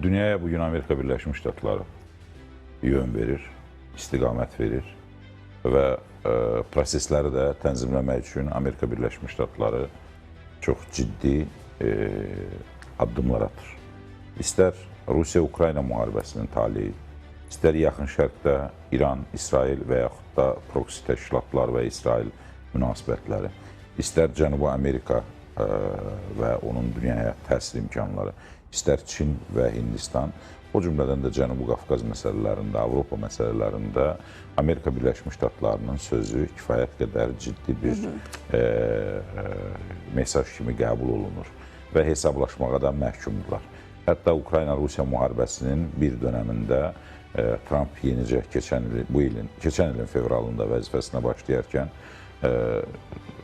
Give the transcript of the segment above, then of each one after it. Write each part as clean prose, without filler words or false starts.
Dünyaya bugün Amerika Birleşmiş Ştatları yön verir, istiqamət verir və prosesləri də tənzimləmək üçün Amerika Birleşmiş Ştatları çox ciddi addımlar atır. İstər Rusiya-Ukrayna müharibəsinin taleyi, istər yaxın şərqdə İran, İsrail və yaxud da proksi təşkilatlar və İsrail münasibətləri, istər Cənubi Amerika və onun dünyaya təsir imkanları, istər Çin və Hindistan, o cümlədən də Cənubi Qafqaz məsələlərində, Avropa məsələlərində Amerika Birləşmiş Ştatlarının sözü kifayət qədər ciddi bir mesaj kimi qəbul olunur və hesablaşmağa da məhkumdurlar. Hətta Ukrayna-Rusiya müharibəsinin bir dönəmində Trump yenicə keçən ilin fevralında vəzifəsinə başlayarkən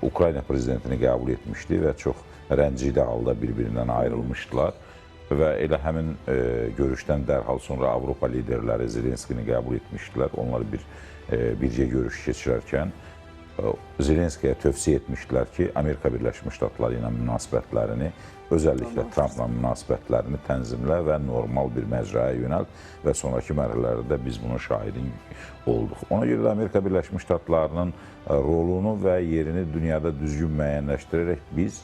Ukrayna prezidentini qəbul etmişdi və çox rəncidə halda bir-birindən ayrılmışdılar. Və elə həmin görüşdən dərhal sonra Avropa liderləri Zelenskini qəbul etmişdilər. Onlar bircə görüş keçirərkən Zelenskiyə tövsiyə etmişdilər ki, Amerika Birləşmiş Ştatları ilə münasibətlərini, özəlliklə Trumpla münasibətlərini tənzimlə və normal bir məcraya yönəlt və sonraki mərhələlərdə biz bunun şahidi olduq. Ona görə də Amerika Birləşmiş Ştatlarının rolunu və yerini dünyada düzgün müəyyənləşdirərək biz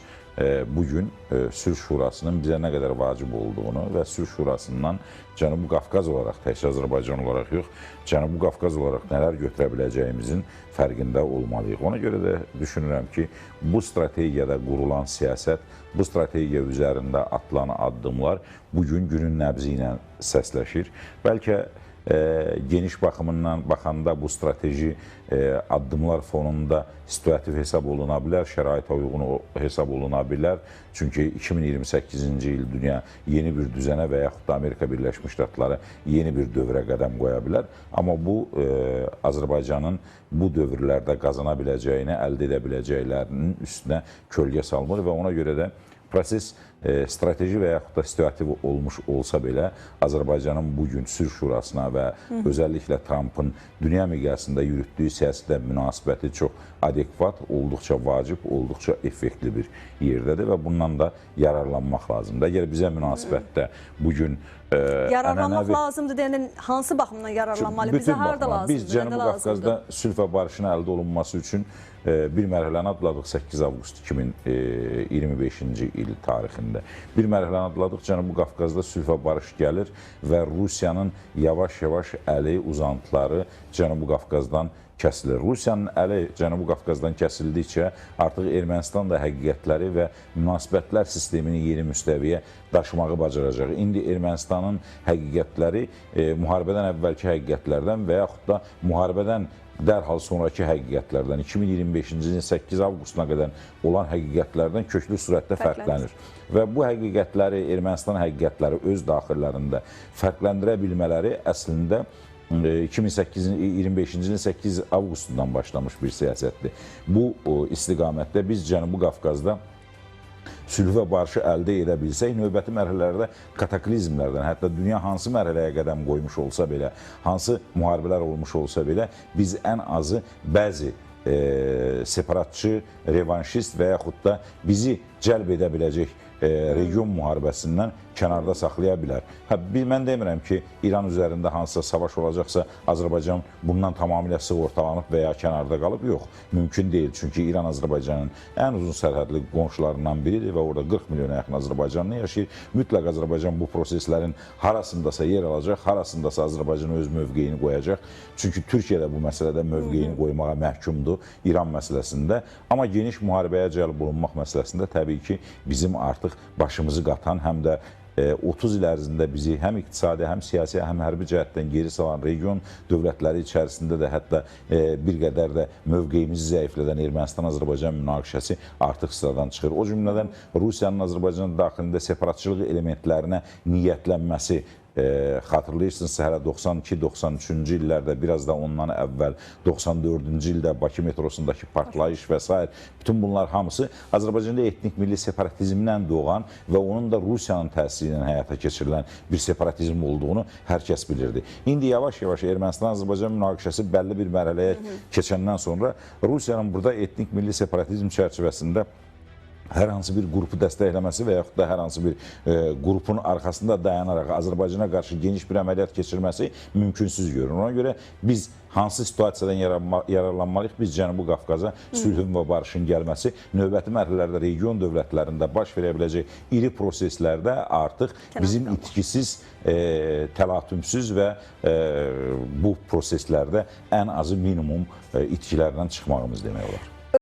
bugün Sülh Şurasının bizə nə qədər vacib olduğunu və Sülh Şurasından Cənubi Qafqaz olaraq, təkcə Azərbaycan olaraq yox, Cənubi Qafqaz olaraq nələr götürə biləcəyimizin fərqində olmalıyıq. Ona görə də düşünürəm ki, bu strategiyada qurulan siyasət, bu strategiya üzərində atılan addımlar bugün günün nəbzi ilə səsləşir. Bəlkə geniş baxımından baxanda bu strateji addımlar fonunda situativ hesab oluna bilər, şəraitə uyğun hesab oluna bilər. Çünki 2028-ci il dünya yeni bir düzənə və yaxud da Amerika Birləşmiş Ştatları yeni bir dövrə qədəm qoya bilər. Amma bu Azərbaycanın bu dövrlərdə qazana biləcəyini, əldə edə biləcəklərinin üstünə kölgə salmır və ona görə də proses strateji və yaxud da situativ olmuş olsa belə Azərbaycanın bugün Sülh Şurasına və özəlliklə Trumpın dünya miqyasında yürütdüyü siyasətlə münasibəti çox adekvat, olduqca vacib, olduqca effektli bir yerdədir və bundan da yararlanmaq lazımdır. Əgər bizə münasibətdə bugün yararlanmaq lazımdır deyəndə hansı baxımdan yararlanmalı? Bizə harda lazımdır? Biz Cənubi Qafqazda sülh və barışın əldə olunması üçün bir mərhələni adladıq 8 avqust 2025-ci il tarixində. Bir mərhələni adladıq, Cənubi Qafqazda sülh və barış gəlir və Rusiyanın yavaş-yavaş əli, uzantıları Cənubi Qafqazdan kəsilir. Rusiyanın əli Cənubi Qafqazdan kəsildikcə artıq Ermənistan da həqiqətləri və münasibətlər sistemini yeni müstəviyə daşımağı bacaracaq. İndi Ermənistanın həqiqətləri müharibədən əvvəlki həqiqətlərdən və yaxud da müharibədən dərhal sonraki həqiqətlərdən 2025-ci ilin 8 avqustuna qədər olan həqiqətlərdən köklü surətdə fərqlənir. Və bu həqiqətləri, Ermənistan həqiqətləri öz daxillərində fərqləndirə bilmələri əslində 2025-ci ilin 8 avqustundan başlamış bir siyasətdir. Bu istiqamətdə biz Cənubi Qafqazda sülh və barışı əldə edə bilsək, növbəti mərhələlərdə kataklizmlərdən, hətta dünya hansı mərhələyə qədəm qoymuş olsa belə, hansı müharibələr olmuş olsa belə, biz ən azı bəzi separatçı, revanşist və yaxud da bizi cəlb edə biləcək region müharibəsindən kənarda saxlaya bilər. Mən demirəm ki, İran üzərində hansısa savaş olacaqsa, Azərbaycan bundan tamamilə sığortalanıb və ya kənarda qalıb. Yox, mümkün deyil. Çünki İran Azərbaycanın ən uzun sərhədli qonşularından biridir və orada 40 milyona yaxın Azərbaycanlı yaşayır. Mütləq Azərbaycan bu proseslərin harasındasa yer alacaq, harasındasa Azərbaycan öz mövqeyini qoyacaq. Çünki Türkiyə də bu məsələdə mövqeyini qoymağa məhkumdur İran məsələsində. Amma geniş müharibəyə cəlb olunmaq məsələsində təbii ki, bizim artıq başımızı qatan, həm də 30 il ərzində bizi həm iqtisadi, həm siyasi, həm hərbi cəhətdən geri salan region dövlətləri içərisində də hətta bir qədər də mövqeyimizi zəiflədən Ermənistan-Azərbaycan münaqişəsi artıq sıradan çıxır. O cümlədən Rusiyanın Azərbaycan daxilində separatçılıq elementlərinə niyyətlənməsi, xatırlayırsınızsa hələ 92-93-cü illərdə, biraz da ondan əvvəl 94-cü ildə Bakı metrosundakı partlayış və s. bütün bunlar hamısı Azərbaycanda etnik milli separatizmdən doğan və onun da Rusiyanın təsiri ilə həyata keçirilən bir separatizm olduğunu hər kəs bilirdi. İndi yavaş-yavaş Ermənistan-Azərbaycan münaqişəsi bəlli bir mərhələyə keçəndən sonra Rusiyanın burada etnik milli separatizm çərçivəsində hər hansı bir qrupu dəstəkləməsi və yaxud da hər hansı bir qrupun arxasında dayanaraq Azərbaycana qarşı geniş bir əməliyyat keçirməsi mümkünsüz görünür. Ona görə biz hansı situasiyadan yararlanmalıyıq? Biz Cənubi Qafqaza sülhün və barışın gəlməsi, növbəti mərhələlərdə region dövlətlərində baş verə biləcək iri proseslərdə artıq bizim itkisiz, təlatümsüz və bu proseslərdə ən azı minimum itkilərdən çıxmağımız demək olar.